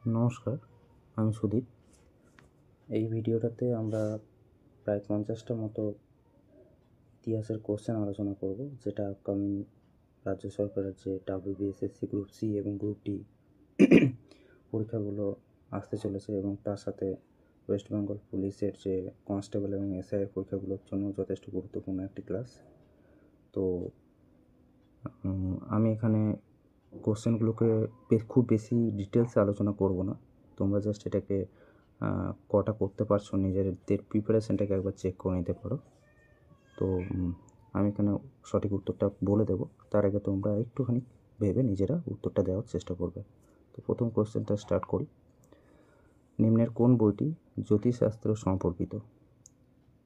নমস্কার, আমি সুদীপ। এই ভিডিওটাতে আমরা প্রায় 50টা মতো ইতিহাসের কোশ্চেন আলোচনা করব, যেটা আপকামিং রাজ্য সরকারের যে WBSSC গ্রুপ সি এবং গ্রুপ ডি পরীক্ষাগুলো আসতে চলেছে, এবং তার সাথে ওয়েস্ট বেঙ্গল পুলিশের যে কনস্টেবল এবং এসআইয়ের পরীক্ষাগুলোর জন্য যথেষ্ট গুরুত্বপূর্ণ একটি ক্লাস। তো আমি এখানে কোশ্চেনগুলোকে খুব বেশি ডিটেলসে আলোচনা করব না। তোমরা জাস্ট এটাকে কটা করতে পারছো নিজেদের প্রিপারেশনটাকে একবার চেক করে নিতে পারো। তো আমি এখানে সঠিক উত্তরটা বলে দেবো, তার আগে তোমরা একটুখানি ভেবে নিজেরা উত্তরটা দেওয়ার চেষ্টা করবে। তো প্রথম কোশ্চেনটা স্টার্ট করি। নিম্নের কোন বইটি জ্যোতিষশাস্ত্র সম্পর্কিত?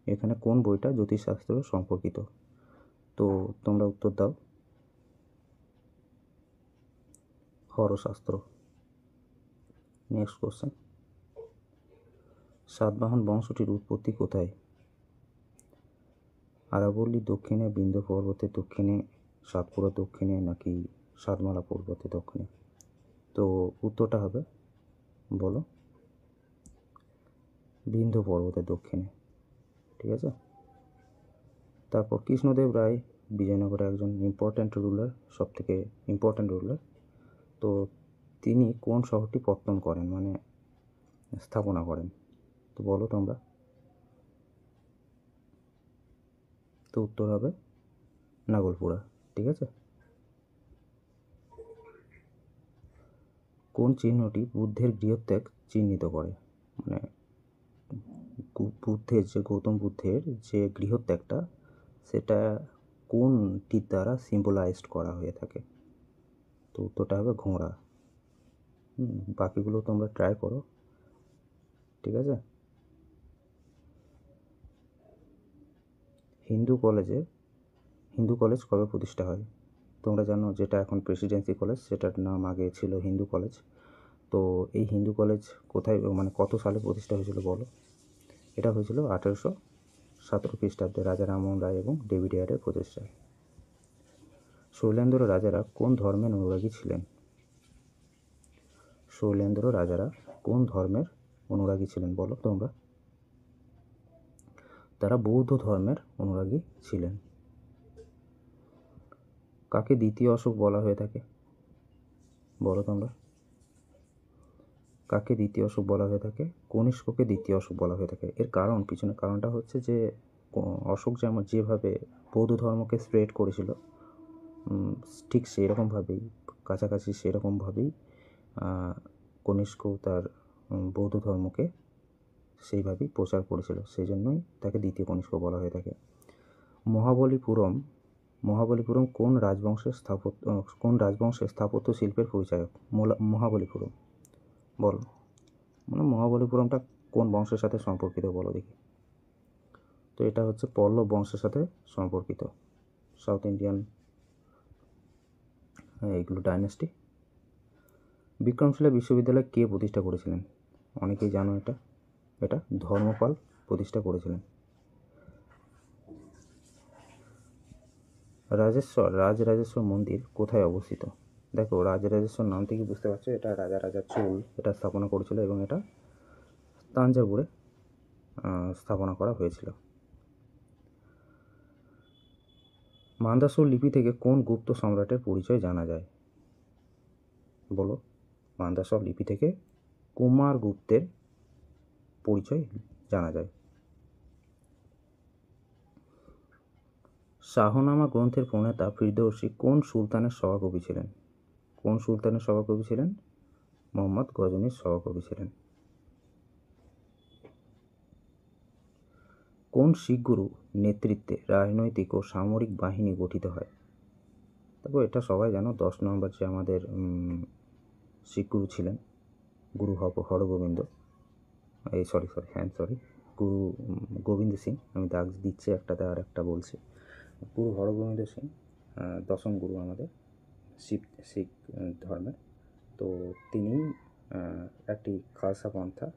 এখানে কোন বইটা জ্যোতিষশাস্ত্র সম্পর্কিত? তো তোমরা উত্তর দাও। হরশাস্ত্র। Next question. সাতবাহন বংশটির উৎপত্তি কোথায়? আরাবল্লী দক্ষিণে, বিন্ধ্য পর্বতের দক্ষিণে, সাতপুরা দক্ষিণে, নাকি সাতমালা পর্বতের দক্ষিণে? তো উত্তরটা হবে, বলো, বিন্ধ্য পর্বতের দক্ষিণে। ঠিক আছে। তারপর কৃষ্ণদেব রায় বিজয়নগরের একজন সব থেকে ইম্পর্ট্যান্ট রুলার। তো তিনি কোন শহরটি পত্তন করেন, মানে স্থাপনা করেন? তো বলো তোমরা। তো উত্তর হবে নাগলপুরা। ঠিক আছে। কোন চিহ্নটি বুদ্ধের গৃহত্যাগ চিহ্নিত করে? মানে গৌতম বুদ্ধের যে গৃহত্যাগটা, সেটা কোনটির দ্বারা সিম্বলাইজড করা হয়ে থাকে? তো উত্তরটা হবে ঘোড়া। বাকিগুলো তোমরা ট্রাই করো। ঠিক আছে। হিন্দু কলেজ কবে প্রতিষ্ঠা হয়? তোমরা জানো, যেটা এখন প্রেসিডেন্সি কলেজ, সেটার নাম আগে ছিল হিন্দু কলেজ। তো এই হিন্দু কলেজ কোথায়, মানে কত সালে প্রতিষ্ঠা হয়েছিল বলো? এটা হয়েছিল 1817 খ্রিস্টাব্দে রাজা রামমোহন রায় এবং ডেভিড এয়ারের প্রচেষ্টায়। শৈলেন্দ্র রাজারা কোন ধর্মের অনুরাগী ছিলেন? শৈলেন্দ্র রাজারা কোন ধর্মের অনুরাগী ছিলেন বলো তোমরা। তারা বৌদ্ধ ধর্মের অনুরাগী ছিলেন। কাকে দ্বিতীয় অশোক বলা হয়ে থাকে বলো তোমরা। কাকে দ্বিতীয় অশোক বলা হয়ে থাকে? কনিষ্ককে দ্বিতীয় অশোক বলা হয়ে থাকে। এর পিছনে কারণটা হচ্ছে যে অশোক যেভাবে বৌদ্ধ ধর্মকে স্প্রেড করেছিল, ঠিক সেরকমভাবেই, কাছাকাছি সেরকমভাবেই কনিষ্ক তার বৌদ্ধ ধর্মকে সেইভাবেই প্রচার করেছিল। সেই জন্যই তাকে দ্বিতীয় কনিষ্ক বলা হয়ে থাকে। মহাবলীপুরম কোন রাজবংশের স্থাপত্য শিল্পের পরিচায়ক? মহাবলীপুরম বলো। মানে মহাবলীপুরমটা কোন বংশের সাথে সম্পর্কিত বলো দেখি। তো এটা হচ্ছে পল্লব বংশের সাথে সম্পর্কিত। সাউথ ইন্ডিয়ান এইগুলো ডাইনেস্টি। বিক্রমশিলা বিশ্ববিদ্যালয় কে প্রতিষ্ঠা করেছিলেন? অনেকেই জানো এটা ধর্মপাল প্রতিষ্ঠা করেছিলেন। রাজরাজেশ্বর মন্দির কোথায় অবস্থিত? দেখো, রাজরাজেশ্বর নাম থেকে বুঝতে পারছো এটা রাজার চুল এটা স্থাপনা করেছিল, এবং এটা তাঞ্জাবুরে স্থাপনা করা হয়েছিল। মান্দাসোর লিপি থেকে কোন গুপ্ত সম্রাটের পরিচয় জানা যায় বলো। মান্দাসোর লিপি থেকে কুমারগুপ্তের পরিচয় জানা যায়। শাহনামা গ্রন্থের প্রণেতা ফিরদৌসী কোন সুলতানের সভাকবি ছিলেন? কোন সুলতানের সভাকবি ছিলেন? মোহাম্মদ গজনীর সভাকবি ছিলেন। কোন শিখ গুরু নেতৃত্বে রাজনৈতিক ও সামরিক বাহিনী গঠিত হয়? তবে এটা সবাই জানো, 10 নম্বর যে আমাদের শিখ গুরু ছিলেন, গুরু হরগোবিন্দ, গুরু গোবিন্দ সিং। আমি দাগ দিচ্ছি একটাতে আর একটা বলছি। গুরু হরগোবিন্দ সিং দশম গুরু আমাদের শিখ ধর্মের। তো তিনি একটি খালসা পন্থা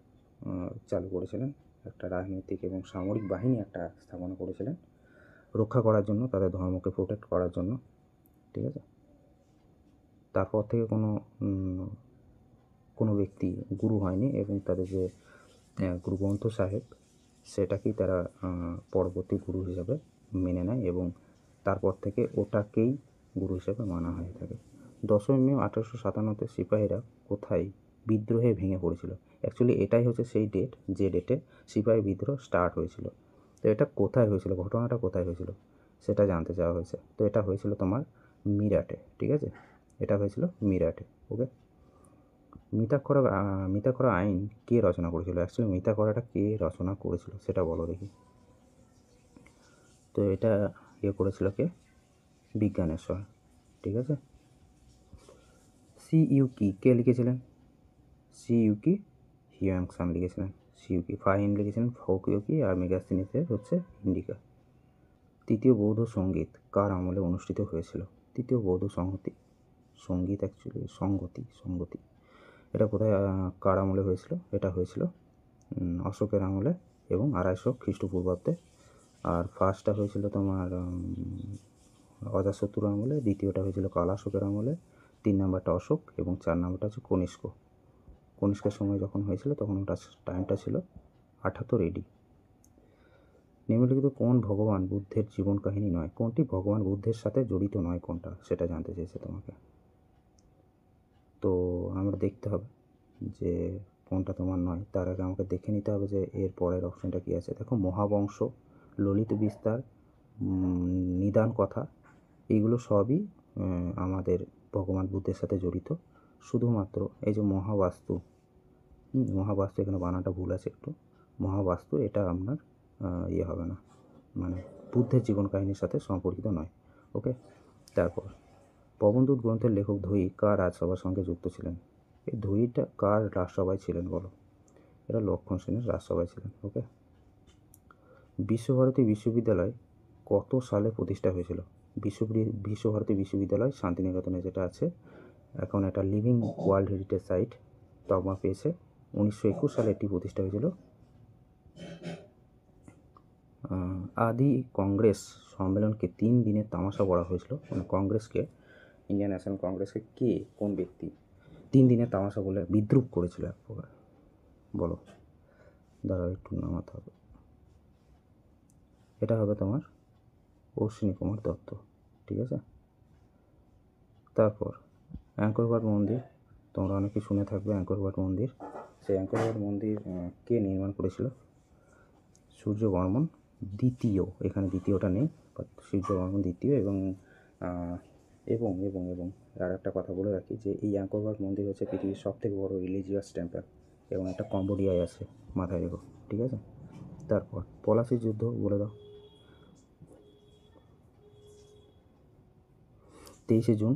চালু করেছিলেন, একটা রাজনৈতিক এবং সামরিক বাহিনী একটা স্থাপনা করেছিলেন রক্ষা করার জন্য, তাদের ধর্মকে প্রোটেক্ট করার জন্য। ঠিক আছে। তারপর থেকে কোনো কোনো ব্যক্তি গুরু হয়নি এবং তাদের যে গুরু গ্রন্থ সাহেব সেটাকেই তারা পরবর্তী গুরু হিসাবে মেনে নেয় এবং তারপর থেকে ওটাকেই গুরু হিসাবে মানা হয়ে থাকে। 10ই মে 1857-তে সিপাহীরা কোথায় বিদ্রোহে ভেঙে পড়েছিল? অ্যাকচুয়ালি এটাই হচ্ছে সেই ডেট যে ডেটে সিপাহী বিদ্রোহ স্টার্ট হয়েছিল। তো এটা কোথায় হয়েছিল, ঘটনাটা কোথায় হয়েছিল সেটা জানতে চাওয়া হয়েছে। তো এটা হয়েছিল তোমার মিরাটে, ঠিক আছে? এটা হয়েছিল মিরাটে। ওকে, মিতাখরা আইন কে রচনা করেছিল? অ্যাকচুয়ালি মিতাখরাটা কে রচনা করেছিল সেটা বলো দেখি। তো এটা করেছিল কে? বিজ্ঞানেশ্বর, ঠিক আছে? সিইউকি কে লিখেছিলেন? সিইউকি হিউয়াংসাং লিখেছিলেন। সিইউকি ফাহিম লিখেছিলেন ফৌকিউকি, আর মেগাস্তিনিসের হচ্ছে ইন্ডিকা। তৃতীয় বৌদ্ধ সঙ্গীত কার আমলে অনুষ্ঠিত হয়েছিল? তৃতীয় বৌদ্ধ সঙ্গীত অ্যাকচুয়ালি সংগতি এটা কোথায় কার আমলে হয়েছিল? এটা হয়েছিল অশোকের আমলে এবং 250 খ্রিস্টপূর্বাব্দে। আর ফার্স্টটা হয়েছিল তোমার অজাতশত্রুর আমলে, দ্বিতীয়টা হয়েছিল কালাশোকের আমলে, 3 নম্বরটা অশোক এবং 4 নম্বরটা হচ্ছে কনিষ্কের সময় যখন হয়েছিল তখন ওটা টাইমটা ছিল 78 AD। নিম্নলিখিত কোন ভগবান বুদ্ধের জীবন কাহিনী নয়? কোনটি ভগবান বুদ্ধের সাথে জড়িত নয়, কোনটা সেটা জানতে চেয়েছে তোমাকে। তো আমরা দেখতে হবে যে কোনটা তোমার নয়। তার আগে আমাকে দেখে নিতে হবে যে এর পরের অপশানটা কী আছে। দেখো, মহাবংশ, ললিত বিস্তার, নিদান কথা, এইগুলো সবই আমাদের ভগবান বুদ্ধের সাথে জড়িত। শুধুমাত্র এই যে মহাবাস্তু এখানে বানানটা ভুল আছে একটু, মহাবাস্তু এটা আপনার হবে না, মানে বুদ্ধের জীবন কাহিনীর সাথে সম্পর্কিত নয়। ওকে, তারপর পবনদূত গ্রন্থের লেখক ধুই কার রাজসভার সঙ্গে যুক্ত ছিলেন? এই ধুইটা কার রাজসভায় ছিলেন বলো? এটা লক্ষণ সেনের রাজসভায় ছিলেন। ওকে, বিশ্বভারতী বিশ্ববিদ্যালয় কত সালে প্রতিষ্ঠা হয়েছিল? বিশ্বভারতী বিশ্ববিদ্যালয় শান্তিনিকেতনে যেটা আছে, এখন এটা লিভিং ওয়ার্ল্ড হেরিটেজ সাইট তকমা পেয়েছে। 1921 সালে এটি প্রতিষ্ঠা হয়েছিল। আদি কংগ্রেস সম্মেলনকে 3 দিনের তামাশা বলা হয়েছিল। মানে কংগ্রেসকে, ইন্ডিয়ান ন্যাশনাল কংগ্রেসকে কোন ব্যক্তি 3 দিনের তামাশা বলে বিদ্রুপ করেছিল এক প্রকার? বলো, দাঁড়াও একটু নামাতে হবে। এটা হবে তোমার অশ্বিনী কুমার দত্ত, ঠিক আছে? তারপর অ্যাঙ্কর মন্দির, তোমরা অনেকে শুনে থাকবে অ্যাঙ্কর মন্দির। সেই অ্যাঙ্কর মন্দির কে নির্মাণ করেছিল? সূর্যবর্মন দ্বিতীয়। এখানে দ্বিতীয়টা নেই, বাট সূর্যবর্মন দ্বিতীয়। এবং আর একটা কথা বলে রাখি যে এই অ্যাঙ্কর মন্দির হচ্ছে পৃথিবীর সবথেকে বড় রিলিজিয়াস টেম্পল এবং এটা কম্বোডিয়ায় আছে, মাথায় রেখো, ঠিক আছে? তারপর পলাশির যুদ্ধ বলে দাও। 23শে জুন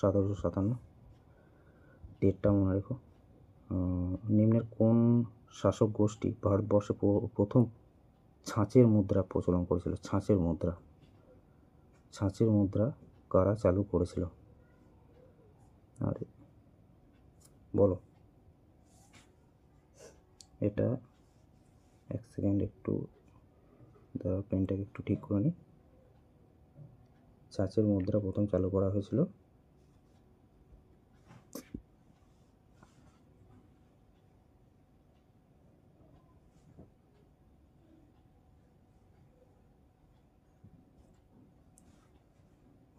1757, ডেটটা মনে রেখো। নিম্নের কোন শাসক গোষ্ঠী ভারতবর্ষে প্রথম ছাঁচের মুদ্রা প্রচলন করেছিল? ছাঁচের মুদ্রা কারা চালু করেছিল? আরে বলো, এটা এক সেকেন্ড, একটু দাঁড়াও, পেনটাকে একটু ঠিক করে নিই। ছাঁচের মুদ্রা প্রথম চালু করা হয়েছিল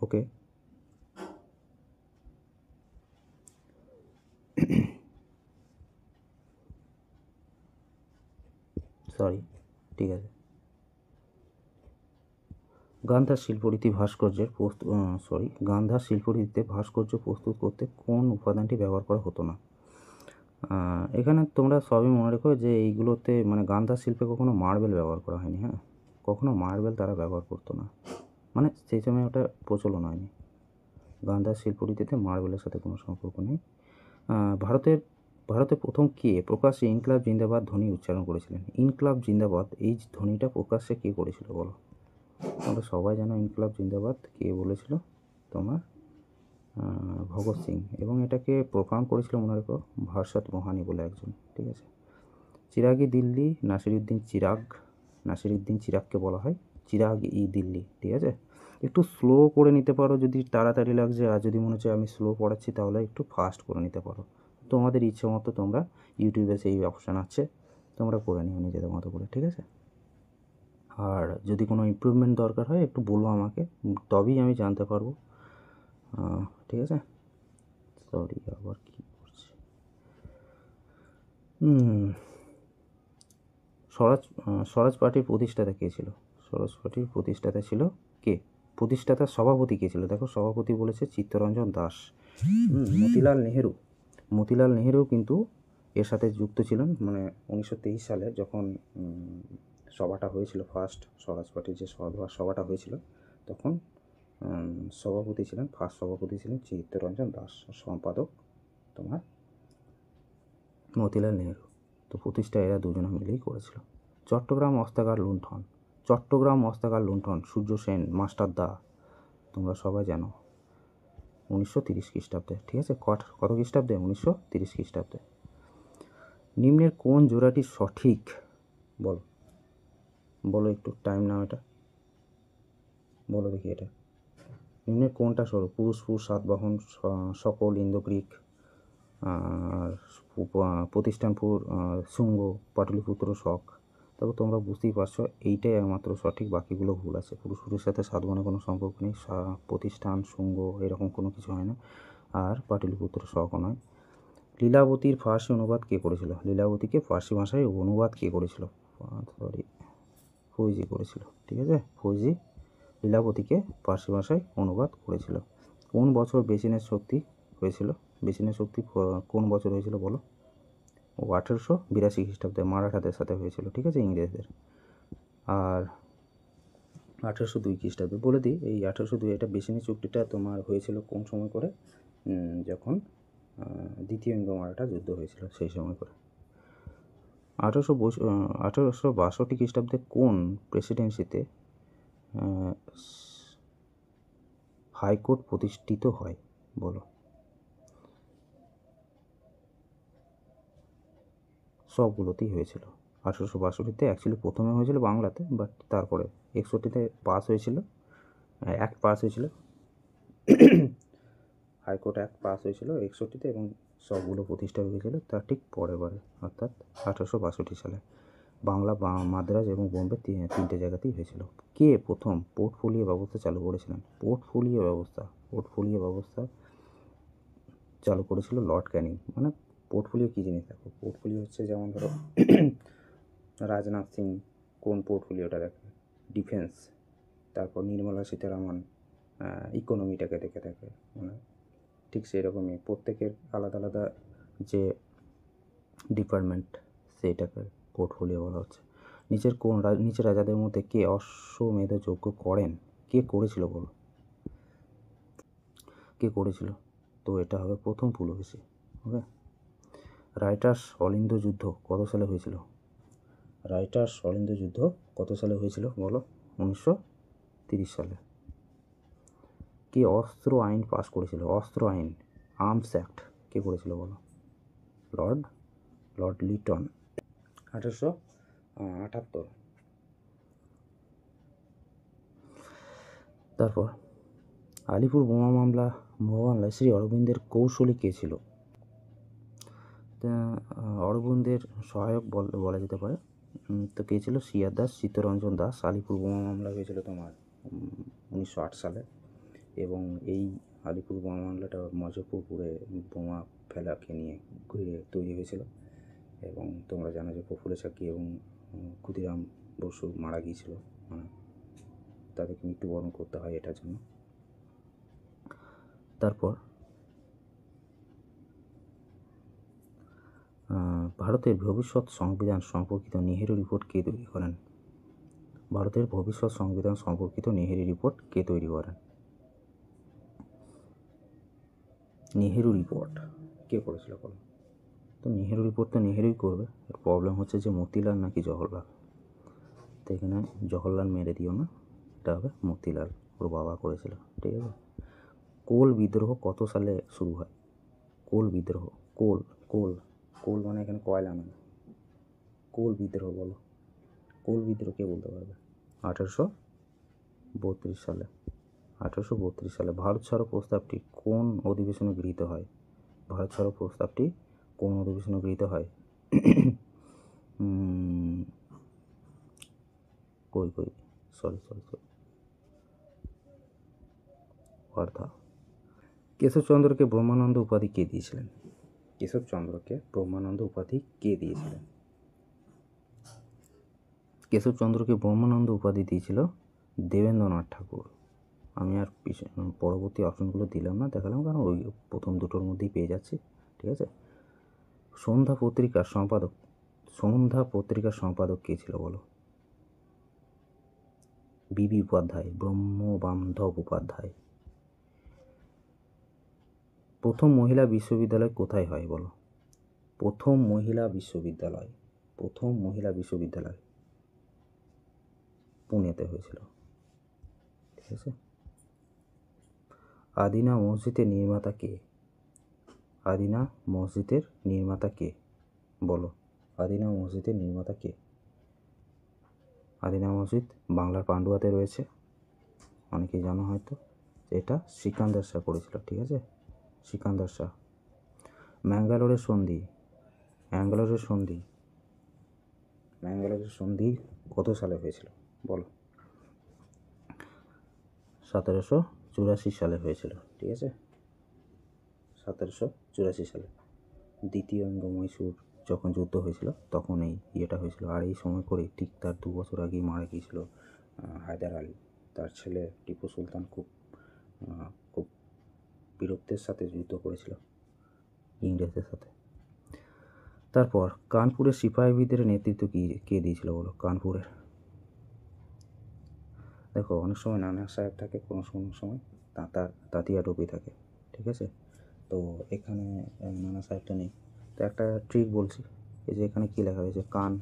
ওকে সরি, ঠিক আছে। গান্ধার শিল্পরীতিতে ভাস্কর্য প্রস্তুত করতে কোন উপাদানটি ব্যবহার করা হতো না? এখানে তোমরা সবই মনে রেখো যে এইগুলোতে মানে গান্ধার শিল্পে কখনো মার্বেল ব্যবহার করা হয়নি। হ্যাঁ, কখনো মার্বেল তারা ব্যবহার করতো না, মানে সেই সময় ওটা প্রচলন হয়নি। গান্ধার শিল্পরীতিতে মার্বেলের সাথে কোনো সম্পর্ক নেই। ভারতে প্রথম কে প্রকাশ্যে ইনকলাব জিন্দাবাদ ধ্বনি উচ্চারণ করেছিলেন? ইনকলাব জিন্দাবাদ এই ধ্বনিটা প্রকাশ্যে কে করেছিল বলো? তোমরা সবাই জানো ইনকলাব জিন্দাবাদ কে বলেছিল, তোমার ভগৎ সিং, এবং এটাকে প্রোগ্রাম করেছিল মনে রেখো ভারসাত মোহানি বলে একজন, ঠিক আছে? চিরাগ ই দিল্লি, নাসিরুদ্দিন চিরাগকে বলা হয় চিরাগ ই দিল্লি, ঠিক আছে? একটু স্লো করে নিতে পারো যদি তাড়াতাড়ি লাগছে, আর যদি মনে হচ্ছে আমি স্লো পড়াচ্ছি তাহলে একটু ফাস্ট করে নিতে পারো। তোমাদের ইচ্ছে মতো তোমরা ইউটিউবে সেই অপশান আছে, তোমরা করে নিও নিজেদের মতো করে, ঠিক আছে? আর যদি কোনো ইমপ্রুভমেন্ট দরকার হয় একটু বলো আমাকে, তবেই আমি জানতে পারবো। ঠিক আছে, সরি আবার কী করছে। স্বরাজ পার্টির প্রতিষ্ঠাতা কে ছিল? স্বরাজ পার্টির প্রতিষ্ঠাতা ছিল কে? প্রতিষ্ঠাতার সভাপতি কে ছিল? দেখো সভাপতি বলেছে চিত্তরঞ্জন দাস। মতিলাল নেহেরু। মতিলাল নেহেরু কিন্তু এর সাথে যুক্ত ছিলেন, মানে 1923 সালে যখন সভাটা হয়েছিল, ফার্স্ট স্বরাজ পার্টির যে সভাটা হয়েছিল, তখন সভাপতি ছিলেন, ফার্স্ট সভাপতি ছিলেন চিত্তরঞ্জন দাস, সম্পাদক তোমার মতিলাল নেহেরু। তো প্রতিষ্ঠা এরা দুজনে মিলেই করেছিল। চট্টগ্রাম অস্ত্রাগার লুণ্ঠন। চট্টগ্রাম অস্ত্রাগার লুণ্ঠন, সূর্য সেন মাস্টারদা, তোমরা সবাই জানো, 1930 খ্রিস্টাব্দে। ঠিক আছে, কত খ্রিস্টাব্দে? 1930 খ্রিস্টাব্দে। নিম্নের কোন জোড়াটি সঠিক? বলো বলো, একটু টাইম নাও, এটা বলো দেখি। এটা নিম্নের কোনটা সরু? পুরুষ সাতবাহন, সকল, ইন্দো গ্রিক, আর প্রতিষ্ঠানপুর, শুঙ্গ, পাটলিপুত্র, শক। তবে তোমরা বুঝতেই পারছো এইটাই একমাত্র সঠিক, বাকিগুলো ভুল আছে। পুরুষের সাথে সাতবাহনের কোনো সম্পর্ক নেই, প্রতিষ্ঠান, শুঙ্গ এরকম কোনো কিছু হয় না, আর পাটলিপুত্র শকও নয়। লীলাবতীর ফার্সি অনুবাদ কে করেছিল? লীলাবতীকে ফার্সি ভাষায় অনুবাদ কে করেছিল? ফৌজি করেছিল। ঠিক আছে, ফৌজি লীলাবতীকে ফার্সি ভাষায় অনুবাদ করেছিল। কোন বছর বেসিনের শক্তি হয়েছিল? বেসিনের শক্তি কোন বছর হয়েছিল বলো? 1882 খ্রিস্টাব্দে মারাঠাদের সাথে হয়েছিল, ঠিক আছে, ইংরেজদের। আর 1802 খ্রিস্টাব্দে বলে দিই, এই 1802 এটা বেসিনের চুক্তিটা তোমার হয়েছিল কোন সময় করে? যখন দ্বিতীয় ইঙ্গ মারাঠা যুদ্ধ হয়েছিল সেই সময় করে। 1862 খ্রিস্টাব্দে কোন প্রেসিডেন্সিতে হাইকোর্ট প্রতিষ্ঠিত হয় বলো? সবগুলোতেই হয়েছিল। 1862তে অ্যাকচুয়ালি প্রথমে হয়েছিল বাংলাতে, বাট তারপরে 61তে পাস হয়েছিল, অ্যাক্ট পাস হয়েছিল, হাইকোর্ট অ্যাক্ট পাস হয়েছিল 61তে, এবং সবগুলো প্রতিষ্ঠা হয়েছিল তার ঠিক পরের বারে, অর্থাৎ 1862 সালে। বাংলা, মাদ্রাজ এবং বোম্বে তিনটে জায়গাতেই হয়েছিল। কে প্রথম পোর্টফোলিও ব্যবস্থা চালু করেছিলেন? পোর্টফোলিও ব্যবস্থা চালু করেছিল লর্ড ক্যানিং। মানে পোর্টফোলিও কী জিনিস দেখো, পোর্টফোলিও হচ্ছে যেমন ধরো রাজনাথ সিং কোন পোর্টফোলিওটা দেখে? ডিফেন্স। তারপর নির্মলা সীতারামন ইকোনমিটাকে দেখে থাকে, মানে ঠিক সেই রকমই প্রত্যেকের আলাদা আলাদা যে ডিপার্টমেন্ট, সেইটাকে পোর্টফোলিও বলা হচ্ছে। নিচের রাজাদের মধ্যে কে অশ্বমেধ যজ্ঞ করেন? কে করেছিল বলো? কে করেছিল? তো এটা হবে প্রথম পুলকেশী। ওকে। রাইটার্স অলিন্দ যুদ্ধ কত সালে হয়েছিল? রাইটার্স অলিন্দ যুদ্ধ কত সালে হয়েছিল বলো? 1930 সালে। কে অস্ত্র আইন পাস করেছিল? অস্ত্র আইন, আর্মস অ্যাক্ট কে করেছিল বলো? লর্ড লিটন, 1878। তারপর আলিপুর বোমা মামলায় শ্রী অরবিন্দের কৌশলী কে ছিল? অরবিন্দের সহায়ক বলা যেতে পারে। তো কে ছিল? সিআর দাস, চিত্তরঞ্জন দাস। আলিপুর বোমা মামলা হয়েছিল তোমার 1908 সালে, এবং এই আলিপুর বোমা মামলাটা মজফরপুরে বোমা ফেলাকে নিয়ে ঘিরে তৈরি হয়েছিল, এবং তোমরা জানো যে প্রফুল্ল চাকি এবং ক্ষুদিরাম বসু মারা গিয়েছিল, মানে তাদেরকে মৃত্যুবরণ করতে হয় এটার জন্য। তারপর ভারতের ভবিষ্যৎ সংবিধান সম্পর্কিত নেহেরু রিপোর্ট কে তৈরি করেন? ভারতের ভবিষ্যৎ সংবিধান সম্পর্কিত নেহেরু রিপোর্ট কে তৈরি করেন? নেহেরু রিপোর্ট কে করেছিল বলো? তো নেহেরু রিপোর্ট তো নেহেরুই করবে, এর প্রবলেম হচ্ছে যে মতিলাল নাকি জওহরলাল। তো এখানে জওহরলাল মেরে দিও না, এটা হবে মতিলাল, ওর বাবা করেছিল, ঠিক আছে। কোল বিদ্রোহ কত সালে শুরু হয়? কোল বিদ্রোহ, কোল কোল কোল মানে এখানে কয়লা নয়, কোল বিদ্রোহ বলো। কোল বিদ্রোহ কে বলতে পারবে? 1832 সালে। 1832 সালে ভারত ছাড়ো প্রস্তাবটি কোন অধিবেশনে গৃহীত হয়? ভারত ছাড়ো প্রস্তাবটি কোন অধিবেশনে গৃহীত হয়? সরি ওয়ার্ধা। কেশবচন্দ্রকে ব্রহ্মানন্দ উপাধি কে দিয়েছিলেন? কেশবচন্দ্রকে ব্রহ্মানন্দ উপাধি কে দিয়েছিলেন? কেশবচন্দ্রকে ব্রহ্মানন্দ উপাধি দিয়েছিল দেবেন্দ্রনাথ ঠাকুর। আমি আর পরবর্তী অপশনগুলো দিলাম না, দেখালাম, কারণ ওই প্রথম দুটোর মধ্যেই পেয়ে যাচ্ছি। ঠিক আছে। সন্ধ্যা পত্রিকার সম্পাদক কে ছিল বলো? বিবি উপাধ্যায়, ব্রহ্মবান্ধব উপাধ্যায়। প্রথম মহিলা বিশ্ববিদ্যালয় কোথায় হয় বলো? প্রথম মহিলা বিশ্ববিদ্যালয় পুনেতে হয়েছিল। ঠিক আছে। আদিনা মসজিদের নির্মাতা কে? আদিনা মসজিদের নির্মাতা কে বলো? আদিনা মসজিদের নির্মাতা কে? আদিনা মসজিদ বাংলার পান্ডুয়াতে রয়েছে, অনেকেই জানো হয়তো। এটা সিকান্দার শাহ করেছিল। ঠিক আছে, সিকান্দার শাহ। ম্যাঙ্গালোরের সন্ধি কত সালে হয়েছিল বলো? 1784 সালে হয়েছিল। ঠিক আছে, 1784 সালে দ্বিতীয় মহীশূর যখন যুদ্ধ হয়েছিল তখন এই ইয়েটা হয়েছিল। আর এই সময় করে ঠিক তার 2 বছর আগেই মারা গিয়েছিল হায়দার আলী। তার ছেলে টিপু সুলতান খুব বীরত্বের সাথে যুদ্ধ করেছিল ইংরেজদের সাথে। তারপর কানপুরের সিপাহী বিদ্রোহের নেতৃত্ব কে দিয়েছিল বলো? কানপুরের, দেখো অনেক সময় নানা সাহেব থাকে, কোনো সময় তাঁতিয়া টুপি থাকে। ঠিক আছে, তো এখানে নানা সাহেবটা নেই। তো একটা ট্রিক বলছি, এই যে এখানে কী লেখা হয়েছে, কান,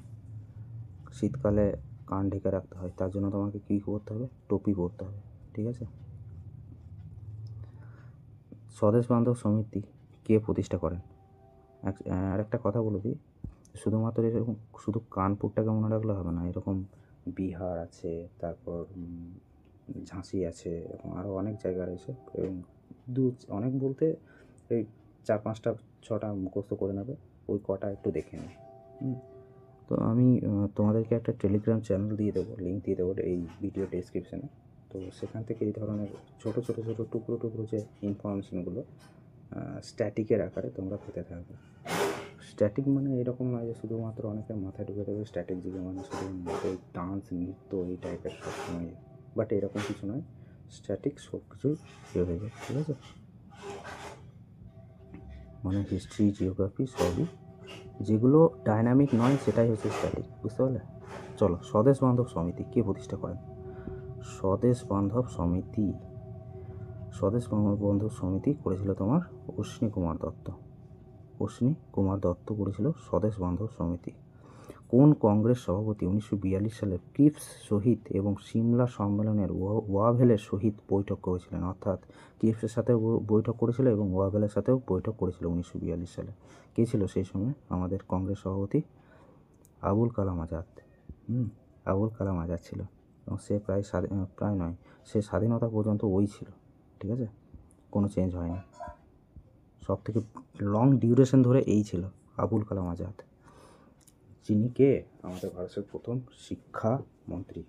শীতকালে কান ঢেকে রাখতে হয়, তার জন্য তোমাকে কী করতে হবে? টুপি পরতে হবে। ঠিক আছে। স্বদেশ বান্ধব সমিতি কে প্রতিষ্ঠা করেন? আর একটা কথা বলে দিই, শুধুমাত্র এরকম শুধু কানপুরটাকে মনে রাখলে হবে না, এরকম বিহার আছে, তারপর ঝাঁসি আছে, এবং আরও অনেক জায়গা রয়েছে। এবং অনেক বলতে এই 4-5টা 6টা মুখস্থ করে নেবে, ওই কটা একটু দেখে নিই। তো আমি তোমাদেরকে একটা টেলিগ্রাম চ্যানেল দিয়ে দেবো, লিঙ্ক দিয়ে দেবো এই ভিডিও ডেসক্রিপশানে। তো সেখান থেকে এই ধরনের ছোটো টুকরো যে ইনফরমেশানগুলো স্ট্যাটিকের আকারে তোমরা পেতে থাকবে। স্ট্যাটিক মানে এরকম নয় যে শুধুমাত্র অনেকের মাথায় ঢুকে দেবে স্ট্যাটিক দিকে, মানে শুধু এই ডান্স, নৃত্য, এই টাইপের সবসময়, বাট এরকম কিছু নয়। স্ট্যাটিক সব কিছু হয়ে যায়। ঠিক আছে, মানে হিস্ট্রি, জিওগ্রাফি সবই, যেগুলো ডাইনামিক নয় সেটাই হচ্ছে স্ট্যাটিক। বুঝতে পারলে? চলো, স্বদেশ বান্ধব সমিতি কে প্রতিষ্ঠা করেন? স্বদেশ বান্ধব সমিতি করেছিল তোমার অশ্বিনী কুমার দত্ত করেছিল স্বদেশ বান্ধব সমিতি। কোন কংগ্রেস সভাপতি 1942 সালে ক্রিপস শহীদ এবং সিমলা সম্মেলনের ওয়াভেলের সহিত বৈঠক করেছিলেন? অর্থাৎ ক্রিপসের সাথেও বৈঠক করেছিল এবং ওয়াভেলের সাথেও বৈঠক করেছিল 1942 সালে। কে ছিল সেই সময় আমাদের কংগ্রেস সভাপতি? আবুল কালাম আজাদ। আবুল কালাম আজাদ ছিল, এবং সে প্রায় নয়, সে স্বাধীনতা পর্যন্ত ওই ছিল। ঠিক আছে, কোনো চেঞ্জ হয়নি, সব থেকে লং ডিউরেশন ধরে এই ছিল আবুল কালাম আজাদ, যিনি কে আমাদের ভারতের প্রথম শিক্ষামন্ত্রী।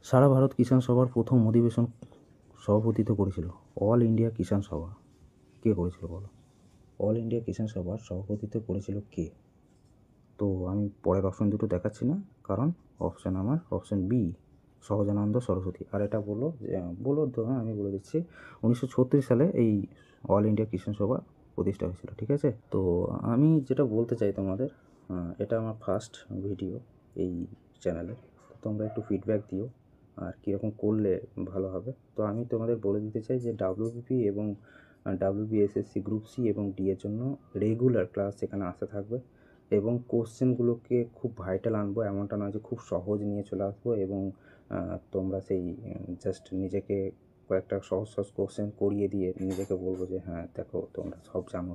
সারা ভারত কিষাণ সভার প্রথম অধিবেশন সভাপতিত্ব করেছিল অল ইন্ডিয়া কিষাণ সভা। কে করেছিল বলো? অল ইন্ডিয়া কিষাণ সভার সভাপতিত্ব করেছিল কে? তো আমি পরের অপশন দুটো দেখাচ্ছি না, কারণ অপশন বি সহজানন্দ সরস্বতী। আর এটা আমি বলে দিচ্ছি, 1936 সালে এই অল ইন্ডিয়া কিষাণ সভা প্রতিষ্ঠা হয়েছিল। ঠিক আছে, তো আমি যেটা বলতে চাই তোমাদের, এটা আমার ফার্স্ট ভিডিও এই চ্যানেলে, তোমরা একটু ফিডব্যাক দিও আর কীরকম করলে ভালো হবে। তো আমি তোমাদের বলে দিতে চাই যে WBP এবং WBSSC গ্রুপ সি এবং ডি এর জন্য রেগুলার ক্লাস এখানে আসতে থাকবে, এবং কোশ্চেনগুলোকে খুব ভাইটাল আনবো। এমনটা নয় যে খুব সহজ নিয়ে চলে আসবো এবং তোমরা সেই জাস্ট নিজেকে কয়েকটা সহজ কোশ্চেন করিয়ে দিয়ে নিজেকে বলবো যে হ্যাঁ দেখো তোমরা সব জানো,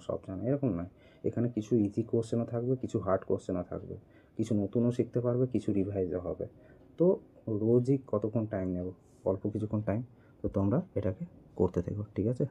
এরকম নয়। এখানে কিছু ইজি কোশ্চেনও থাকবে, কিছু হার্ড কোশ্চেনও থাকবে, কিছু নতুনও শিখতে পারবে, কিছু রিভাইজও হবে। তো রোজই কতক্ষণ টাইম নেব? অল্প কিছুক্ষণ টাইম, তো তোমরা এটাকে করতে থেকো, ঠিক আছে।